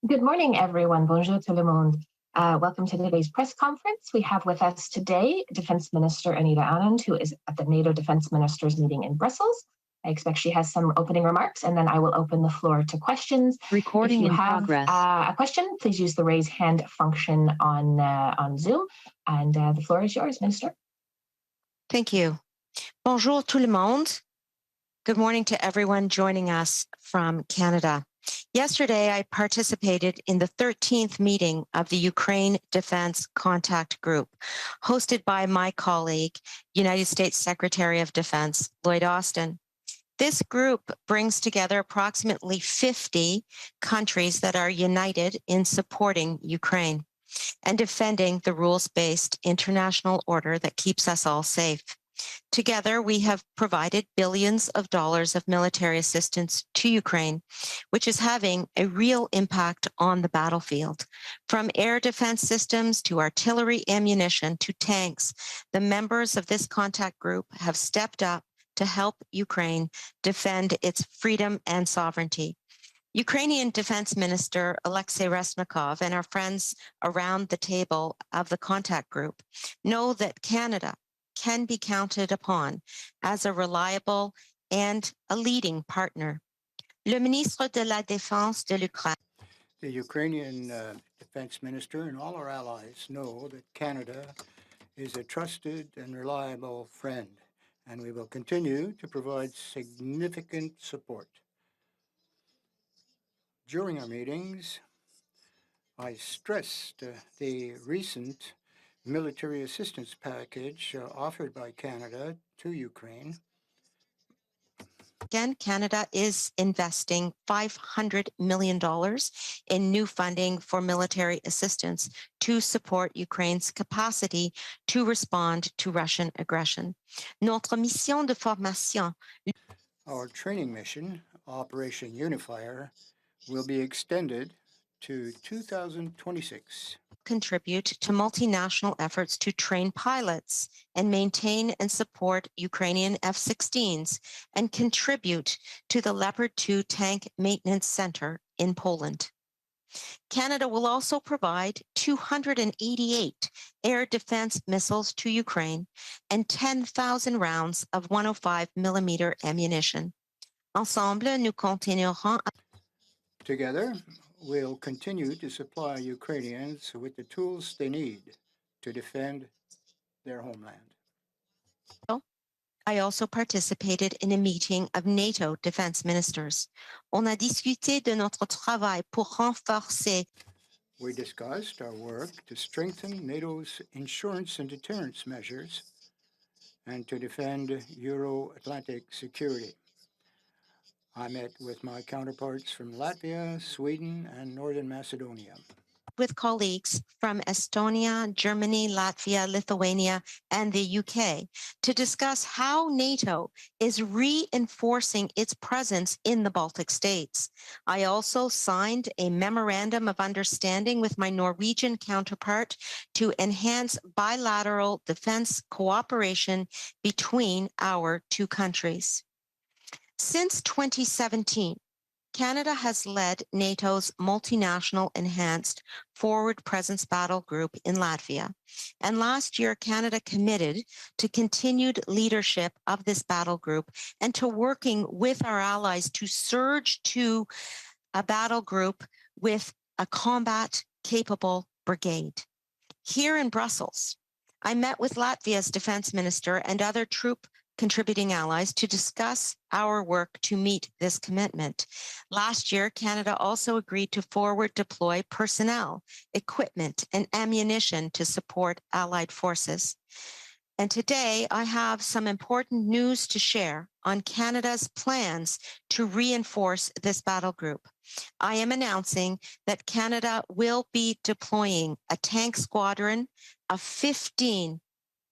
Good morning, everyone. Bonjour tout le monde. Welcome to today's press conference. We have with us today Defense Minister Anita Anand, who is at the NATO Defense Ministers meeting in Brussels. I expect she has some opening remarks, and then I will open the floor to questions. Recording in progress. If you have a question, please use the raise hand function on Zoom. And the floor is yours, Minister. Thank you. Bonjour tout le monde. Good morning to everyone joining us from Canada. Yesterday, I participated in the 13th meeting of the Ukraine Defense Contact Group, hosted by my colleague, United States Secretary of Defense, Lloyd Austin. This group brings together approximately 50 countries that are united in supporting Ukraine and defending the rules-based international order that keeps us all safe. Together, we have provided billions of dollars of military assistance to Ukraine, which is having a real impact on the battlefield. From air defense systems to artillery ammunition to tanks, the members of this contact group have stepped up to help Ukraine defend its freedom and sovereignty. Ukrainian Defense Minister Alexei Resnikov and our friends around the table of the contact group know that Canada can be counted upon as a reliable and a leading partner. Le ministre de la Défense de l'Ukraine. The Ukrainian defense minister and all our allies know that Canada is a trusted and reliable friend, and we will continue to provide significant support. During our meetings, I stressed the recent military assistance package offered by Canada to Ukraine. Again, Canada is investing $500 million in new funding for military assistance to support Ukraine's capacity to respond to Russian aggression. Notre mission de formation. Our training mission, Operation Unifier, will be extended to 2026. Contribute to multinational efforts to train pilots and maintain and support Ukrainian F-16s and contribute to the Leopard 2 Tank Maintenance Center in Poland. Canada will also provide 288 air defense missiles to Ukraine and 10,000 rounds of 105mm ammunition. Ensemble, nous continuerons. Together, we'll continue to supply Ukrainians with the tools they need to defend their homeland. I also participated in a meeting of NATO defense ministers. On a discuté de notre travail pour renforcer. We discussed our work to strengthen NATO's insurance and deterrence measures and to defend Euro-Atlantic security. I met with my counterparts from Latvia, Sweden, and Northern Macedonia. With colleagues from Estonia, Germany, Latvia, Lithuania, and the UK to discuss how NATO is reinforcing its presence in the Baltic states. I also signed a memorandum of understanding with my Norwegian counterpart to enhance bilateral defense cooperation between our two countries. Since 2017, Canada has led NATO's multinational enhanced forward presence battle group in Latvia. And last year, Canada committed to continued leadership of this battle group and to working with our allies to surge to a battle group with a combat-capable brigade. Here in Brussels, I met with Latvia's defense minister and other troop contributing allies to discuss our work to meet this commitment. Last year, Canada also agreed to forward deploy personnel, equipment, and ammunition to support allied forces. And today, I have some important news to share on Canada's plans to reinforce this battle group. I am announcing that Canada will be deploying a tank squadron of 15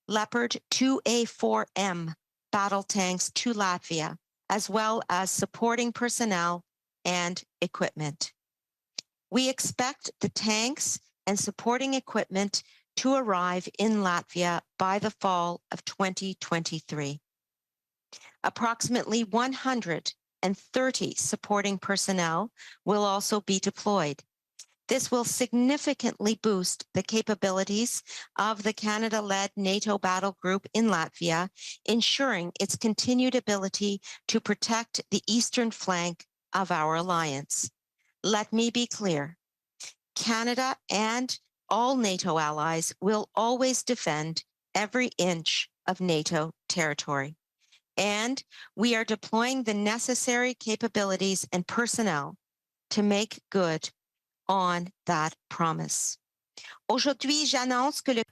Leopard 2A4M battle tanks to Latvia, as well as supporting personnel and equipment. We expect the tanks and supporting equipment to arrive in Latvia by the fall of 2023. Approximately 130 supporting personnel will also be deployed. This will significantly boost the capabilities of the Canada-led NATO battle group in Latvia, ensuring its continued ability to protect the eastern flank of our alliance. Let me be clear. Canada and all NATO allies will always defend every inch of NATO territory. And we are deploying the necessary capabilities and personnel to make good on that promise. Aujourd'hui, j'annonce que le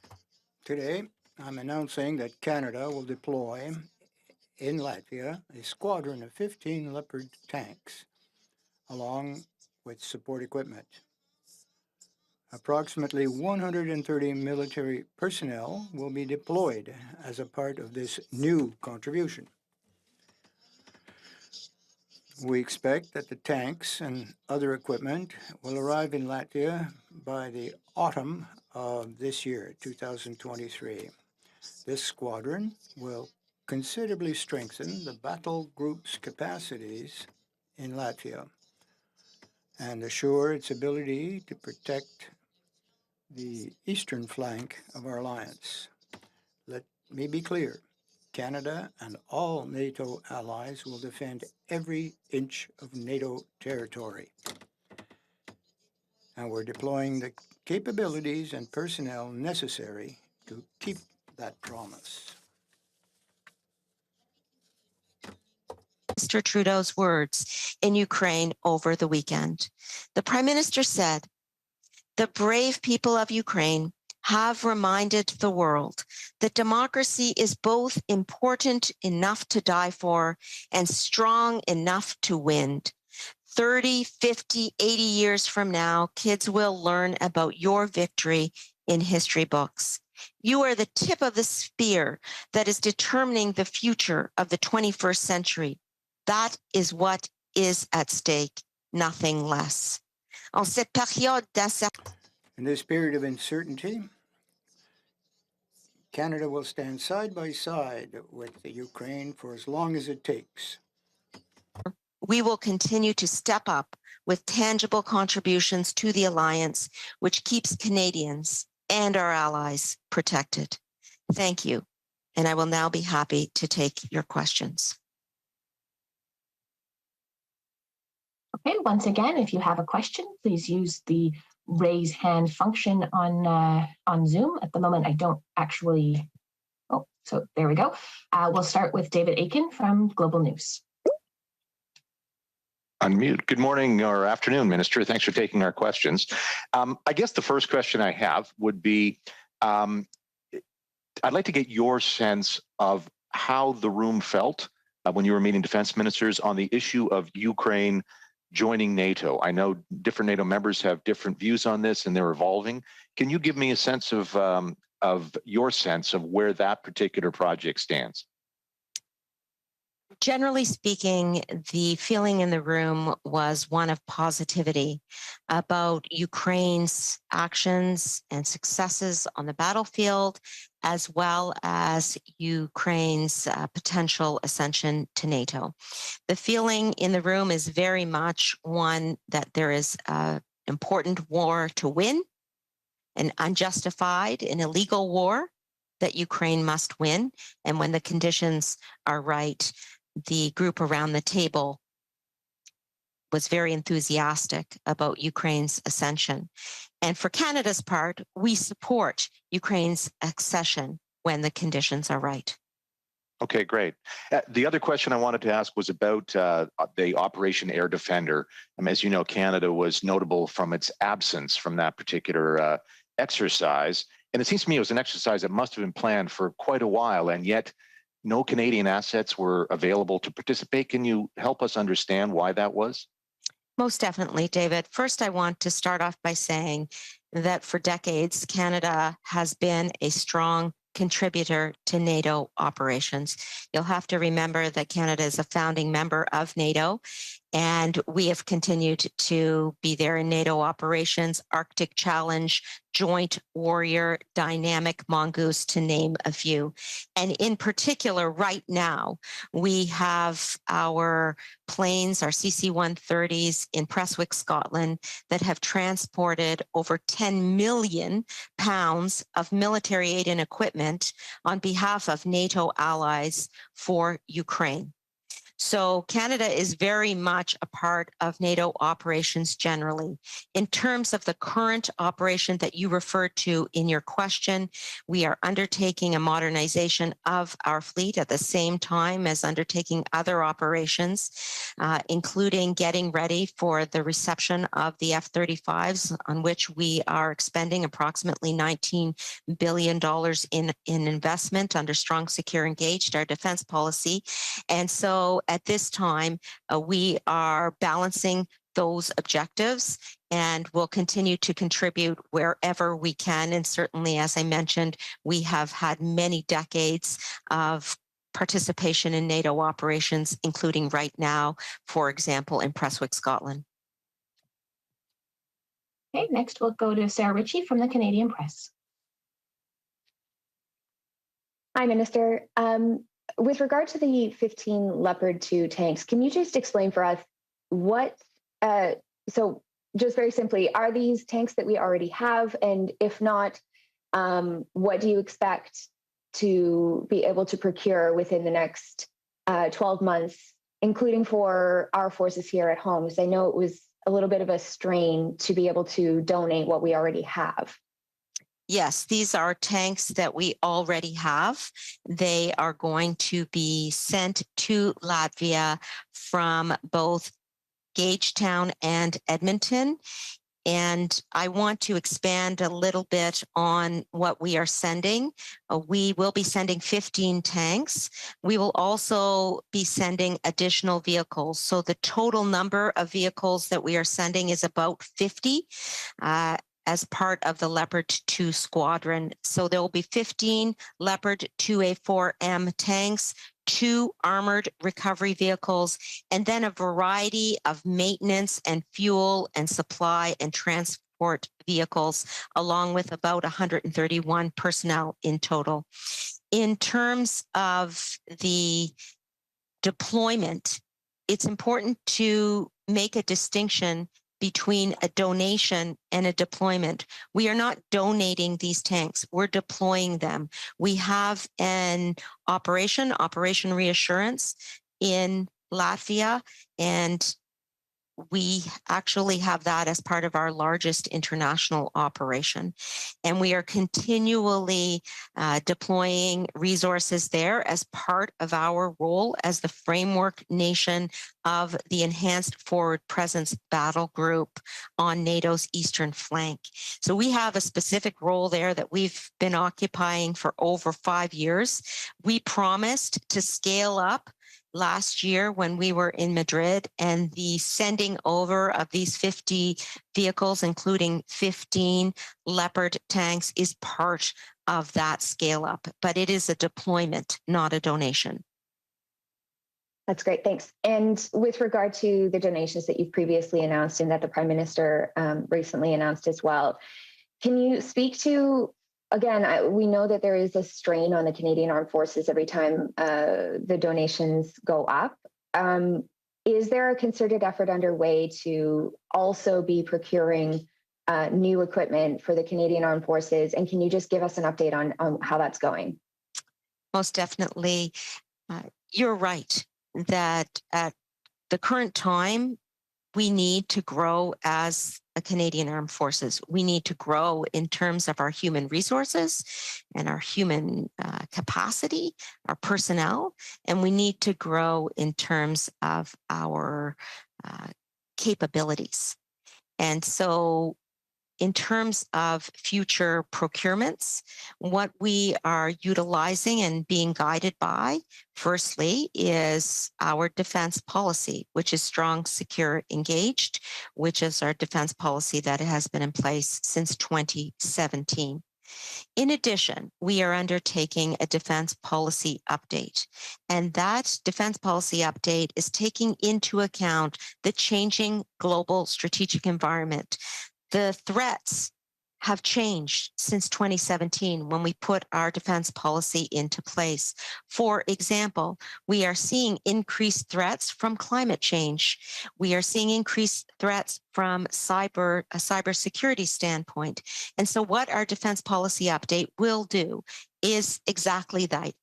Today, I'm announcing that Canada will deploy in Latvia a squadron of 15 Leopard tanks, along with support equipment. Approximately 130 military personnel will be deployed as a part of this new contribution. We expect that the tanks and other equipment will arrive in Latvia by the autumn of this year, 2023. This squadron will considerably strengthen the battle group's capacities in Latvia and assure its ability to protect the eastern flank of our alliance. Let me be clear. Canada and all NATO allies will defend every inch of NATO territory. And we're deploying the capabilities and personnel necessary to keep that promise. Mr. Trudeau's words in Ukraine over the weekend. The Prime Minister said, "The brave people of Ukraine have reminded the world that democracy is both important enough to die for and strong enough to win. 30, 50, 80 years from now, kids will learn about your victory in history books. You are the tip of the spear that is determining the future of the 21st century. That is what is at stake, nothing less." En cette période d'incertitude, in this period of uncertainty, Canada will stand side by side with the Ukraine for as long as it takes. we will continue to step up with tangible contributions to the alliance, which keeps Canadians and our allies protected. Thank you. And I will now be happy to take your questions. Okay, once again, if you have a question, please use the raise hand function on Zoom. At the moment, I don't actually, so there we go. We'll start with David Aiken from Global News. Unmute. Good morning or afternoon, Minister. Thanks for taking our questions. I guess the first question I have would be, I'd like to get your sense of how the room felt when you were meeting defense ministers on the issue of Ukraine joining NATO. I know different NATO members have different views on this and they're evolving. Can you give me a sense of your sense of where that particular project stands? Generally speaking, the feeling in the room was one of positivity about Ukraine's actions and successes on the battlefield, as well as Ukraine's potential ascension to NATO. The feeling in the room is very much one that there is an important war to win, an unjustified and illegal war that Ukraine must win. And when the conditions are right, the group around the table was very enthusiastic about Ukraine's ascension. And for Canada's part, we support Ukraine's accession when the conditions are right. Okay, great. The other question I wanted to ask was about the Operation Air Defender. As you know, Canada was notable from its absence from that particular exercise. And it seems to me it was an exercise that must have been planned for quite a while, and yet no Canadian assets were available to participate. Can you help us understand why that was? Most definitely, David. First, I want to start off by saying that for decades, Canada has been a strong contributor to NATO operations. You'll have to remember that Canada is a founding member of NATO, And we have continued to be there in NATO operations, Arctic Challenge, Joint Warrior, Dynamic Mongoose, to name a few. And in particular, right now, we have our planes, our CC-130s in Prestwick, Scotland, that have transported over 10 million pounds of military aid and equipment on behalf of NATO allies for Ukraine. So Canada is very much a part of NATO operations generally. In terms of the current operation that you referred to in your question, we are undertaking a modernization of our fleet at the same time as undertaking other operations, including getting ready for the reception of the F-35s, on which we are expending approximately $19 billion in investment under Strong, Secure, Engaged, our defense policy. And so at this time, we are balancing those objectives and will continue to contribute wherever we can. And certainly, as I mentioned, we have had many decades of participation in NATO operations, including right now, for example, in Prestwick, Scotland. Okay, next we'll go to Sarah Ritchie from the Canadian Press. Hi, Minister. With regard to the 15 Leopard 2 tanks, can you just explain for us what, so just very simply, are these tanks that we already have? And if not, what do you expect to be able to procure within the next 12 months, including for our forces here at home? Because I know it was a little bit of a strain to be able to donate what we already have. Yes, these are tanks that we already have. They are going to be sent to Latvia from both Gagetown and Edmonton. And I want to expand a little bit on what we are sending. We will be sending 15 tanks. We will also be sending additional vehicles. So the total number of vehicles that we are sending is about 50. As part of the Leopard 2 squadron. So there will be 15 Leopard 2A4M tanks, 2 armored recovery vehicles, and then a variety of maintenance and fuel and supply and transport vehicles, along with about 131 personnel in total. In terms of the deployment, it's important to make a distinction between a donation and a deployment. We are not donating these tanks, we're deploying them. We have an Operation Reassurance in Latvia, and we actually have that as part of our largest international operation. And we are continually deploying resources there as part of our role as the framework nation of the Enhanced Forward Presence Battle Group on NATO's eastern flank. So we have a specific role there that we've been occupying for over 5 years. We promised to scale up last year when we were in Madrid, and the sending over of these 50 vehicles, including 15 Leopard tanks, is part of that scale up, but it is a deployment, not a donation. That's great, thanks. And with regard to the donations that you've previously announced and that the Prime Minister recently announced as well, can you speak to, again, we know that there is a strain on the Canadian Armed Forces every time the donations go up. Is there a concerted effort underway to also be procuring new equipment for the Canadian Armed Forces? And can you just give us an update on how that's going? Most definitely. You're right that at the current time, we need to grow as a Canadian Armed Forces. We need to grow in terms of our human resources and our human capacity, our personnel, and we need to grow in terms of our capabilities. And so in terms of future procurements, what we are utilizing and being guided by, firstly, is our defense policy, which is Strong, Secure, Engaged, which is our defense policy that has been in place since 2017. In addition, we are undertaking a defense policy update, and that defense policy update is taking into account the changing global strategic environment. The threats have changed since 2017 when we put our defense policy into place. For example, we are seeing increased threats from climate change. We are seeing increased threats from a cybersecurity standpoint. And so what our defense policy update will do is exactly that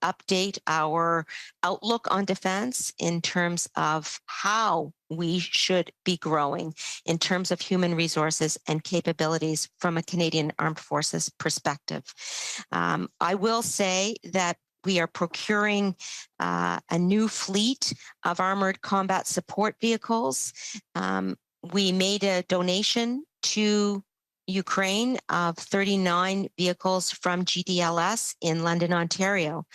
update our outlook on defense in terms of how we should be growing in terms of human resources and capabilities from a Canadian Armed Forces perspective. I will say that we are procuring a new fleet of armored combat support vehicles. We made a donation to Ukraine of 39 vehicles from GDLS in London, Ontario.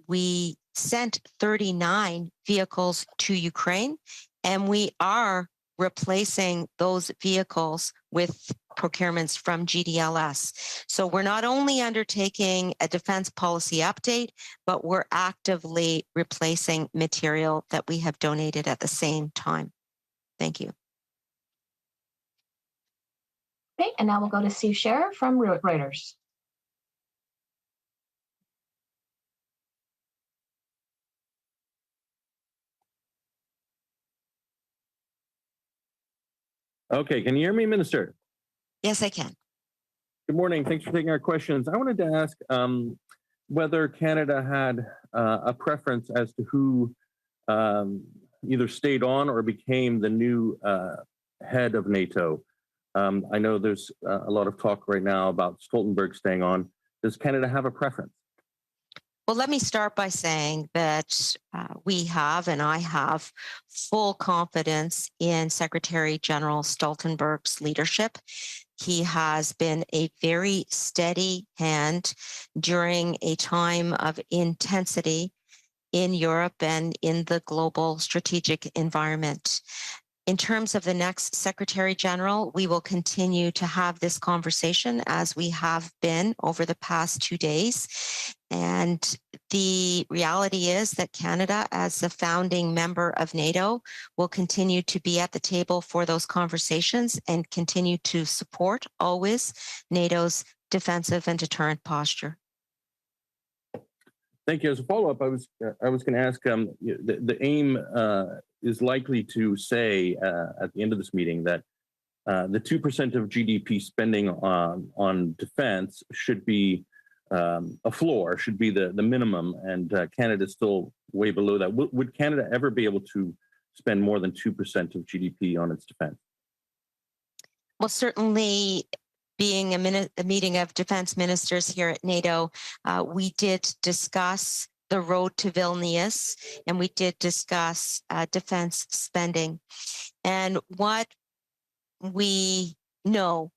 We sent 39 vehicles to Ukraine, and we are replacing those vehicles with procurements from GDLS. So we're not only undertaking a defense policy update, but we're actively replacing material that we have donated at the same time. Thank you. Okay, and now we'll go to Sue Scherer from Reuters. Okay, can you hear me, Minister? Yes, I can. Good morning. Thanks for taking our questions. I wanted to ask whether Canada had a preference as to who either stayed on or became the new head of NATO. I know there's a lot of talk right now about Stoltenberg staying on. Does Canada have a preference? Well, let me start by saying that we have, and I have, full confidence in Secretary General Stoltenberg's leadership. He has been a very steady hand during a time of intensity in Europe and in the global strategic environment. In terms of the next Secretary General, we will continue to have this conversation as we have been over the past 2 days. And the reality is that Canada, as a founding member of NATO, will continue to be at the table for those conversations and continue to support always NATO's defensive and deterrent posture. Thank you. As a follow-up, I was going to ask, the aim is likely to say at the end of this meeting that the 2% of GDP spending on defense should be a floor, should be the minimum, and Canada is still way below that. Would Canada ever be able to spend more than 2% of GDP on its defense? Well, certainly, being a meeting of defense ministers here at NATO, we did discuss the road to Vilnius, and we did discuss defense spending. And what we know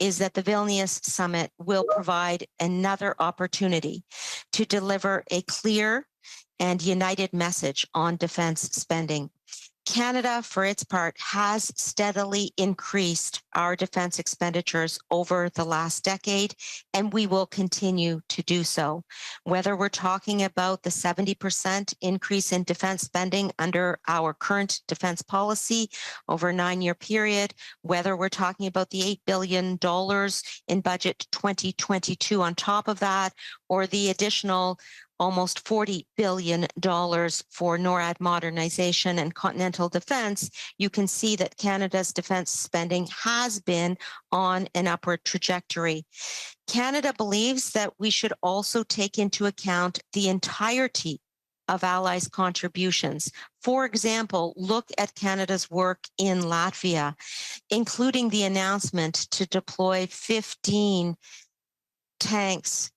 is that the Vilnius summit will provide another opportunity to deliver a clear and united message on defense spending. Canada, for its part, has steadily increased our defense expenditures over the last decade, and we will continue to do so. Whether we're talking about the 70% increase in defense spending under our current defense policy over a 9-year period, whether we're talking about the $8 billion in budget 2022 on top of that, or the additional almost $40 billion for NORAD modernization and continental defense, you can see that Canada's defense spending has been on an upward trajectory. Canada believes that we should also take into account the entirety of allies' contributions. For example, look at Canada's work in Latvia, including the announcement to deploy 15 tanks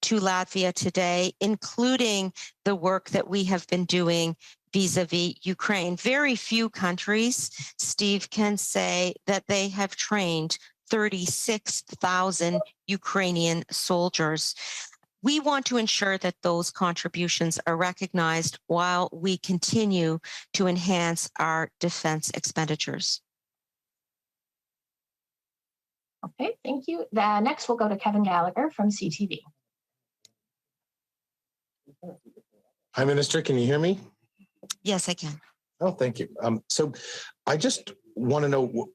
to Latvia today, including the work that we have been doing vis-a-vis Ukraine. Very few countries, Steve, can say that they have trained 36,000 Ukrainian soldiers. We want to ensure that those contributions are recognized while we continue to enhance our defense expenditures. Okay, thank you. Next, we'll go to Kevin Gallagher from CTV. Hi, Minister. Can you hear me? Yes, I can. Oh, thank you. So I just want to know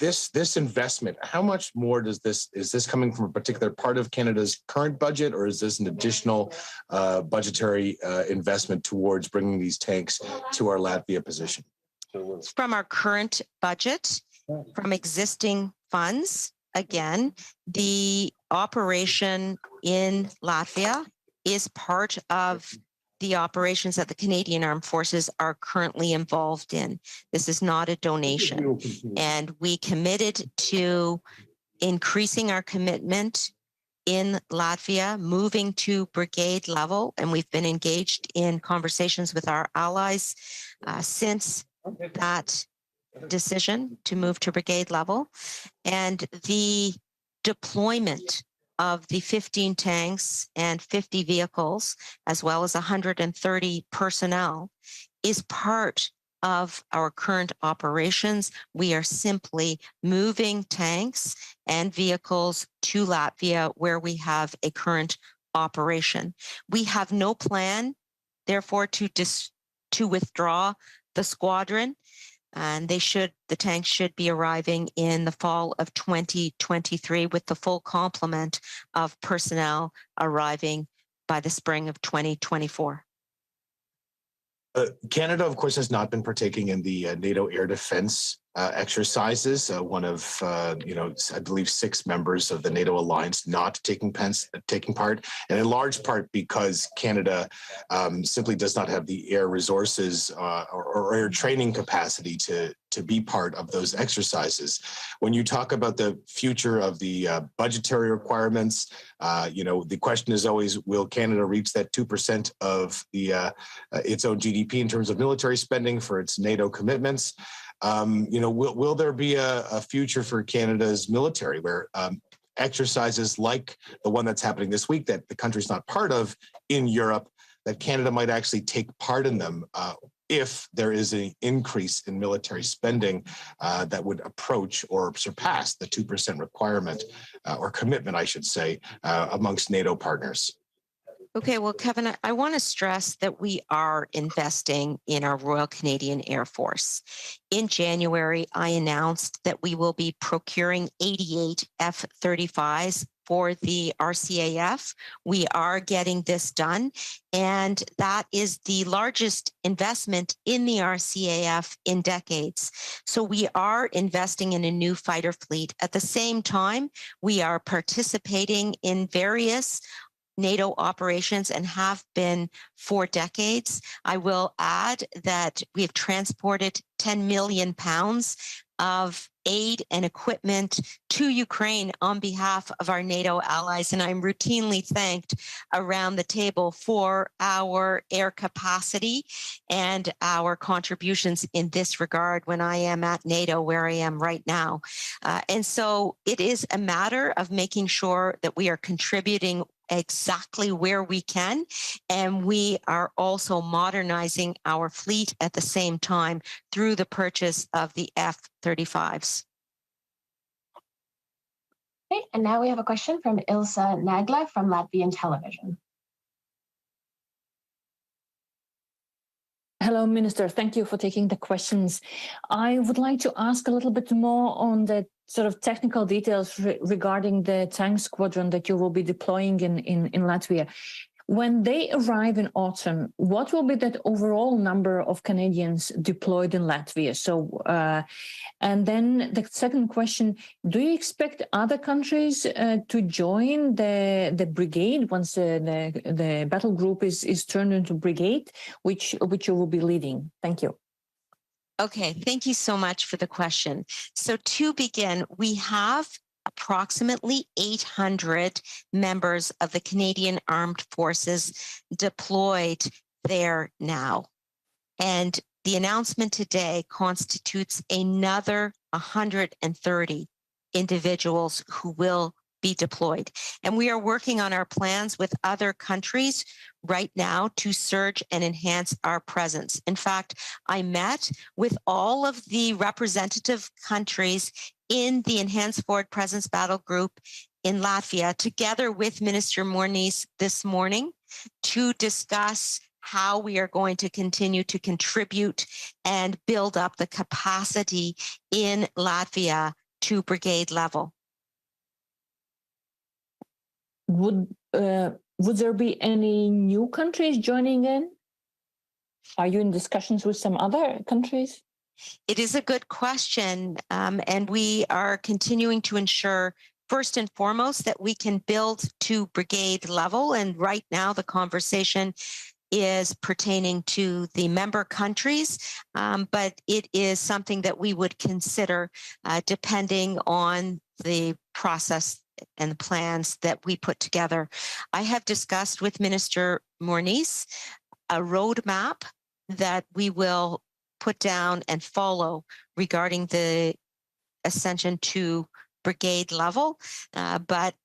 this investment, how much more is this coming from a particular part of Canada's current budget, or is this an additional budgetary investment towards bringing these tanks to our Latvia position? From our current budget, from existing funds, again, the operation in Latvia is part of the operations that the Canadian Armed Forces are currently involved in. This is not a donation. And we committed to increasing our commitment in Latvia, moving to brigade level. And we've been engaged in conversations with our allies since that decision to move to brigade level. And the deployment of the 15 tanks and 50 vehicles, as well as 130 personnel, is part of our current operations. We are simply moving tanks and vehicles to Latvia where we have a current operation. We have no plan, therefore, to withdraw the squadron. And the tanks should be arriving in the fall of 2023 with the full complement of personnel arriving by the spring of 2024. Canada, of course, has not been partaking in the NATO air defense exercises. One of, I believe 6 members of the NATO alliance not taking part, and in large part because Canada simply does not have the air resources or air training capacity to be part of those exercises. When you talk about the future of the budgetary requirements, the question is always, will Canada reach that 2% of the its own GDP in terms of military spending for its NATO commitments? Will there be a future for Canada's military where exercises like the one that's happening this week that the country's not part of in Europe, that Canada might actually take part in them if there is an increase in military spending that would approach or surpass the 2% requirement or commitment, I should say, amongst NATO partners? Okay, well, Kevin, I want to stress that we are investing in our Royal Canadian Air Force. In January, I announced that we will be procuring 88 F-35s for the RCAF. We are getting this done, and that is the largest investment in the RCAF in decades. So we are investing in a new fighter fleet. At the same time, we are participating in various NATO operations and have been for decades. I will add that we have transported 10 million pounds of aid and equipment to Ukraine on behalf of our NATO allies. And I'm routinely thanked around the table for our air capacity and our contributions in this regard when I am at NATO, where I am right now. And so it is a matter of making sure that we are contributing exactly where we can. And we are also modernizing our fleet at the same time through the purchase of the F-35s. Okay, and now we have a question from Ilsa Nagla from Latvian television. Hello, Minister. Thank you for taking the questions. I would like to ask a little bit more on the sort of technical details regarding the tank squadron that you will be deploying in Latvia. When they arrive in autumn, what will be that overall number of Canadians deployed in Latvia? So, and then the second question, do you expect other countries to join the brigade once the battle group is turned into brigade, which you will be leading? Thank you. Okay, thank you so much for the question. So to begin, we have approximately 800 members of the Canadian Armed Forces deployed there now. And the announcement today constitutes another 130 individuals who will be deployed. And we are working on our plans with other countries right now to surge and enhance our presence. In fact, I met with all of the representative countries in the Enhanced Forward Presence Battle Group in Latvia, together with Minister Mornis this morning, to discuss how we are going to continue to contribute and build up the capacity in Latvia to brigade level. Would there be any new countries joining in? Are you in discussions with some other countries? It is a good question, and we are continuing to ensure, first and foremost, that we can build to brigade level. And right now, the conversation is pertaining to the member countries, but it is something that we would consider depending on the process and the plans that we put together. I have discussed with Minister Mornis a roadmap that we will put down and follow regarding the ascension to brigade level. But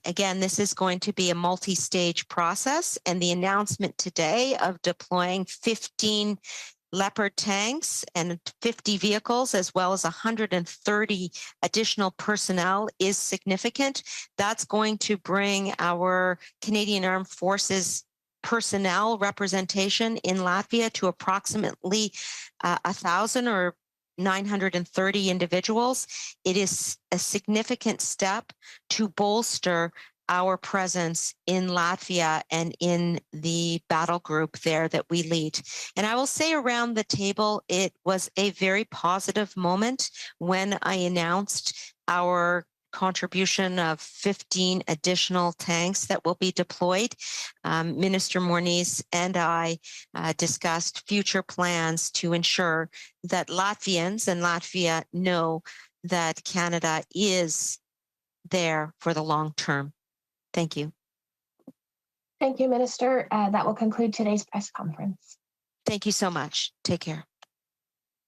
again, this is going to be a multi-stage process, and the announcement today of deploying 15 Leopard tanks and 50 vehicles, as well as 130 additional personnel, is significant. That's going to bring our Canadian Armed Forces personnel representation in Latvia to approximately 1,000 or 930 individuals. It is a significant step to bolster our presence in Latvia and in the battle group there that we lead. And I will say, around the table, it was a very positive moment when I announced our contribution of 15 additional tanks that will be deployed. Minister Mornis and I discussed future plans to ensure that Latvians and Latvia know that Canada is there for the long term. Thank you. Thank you, Minister. That will conclude today's press conference. Thank you so much. Take care.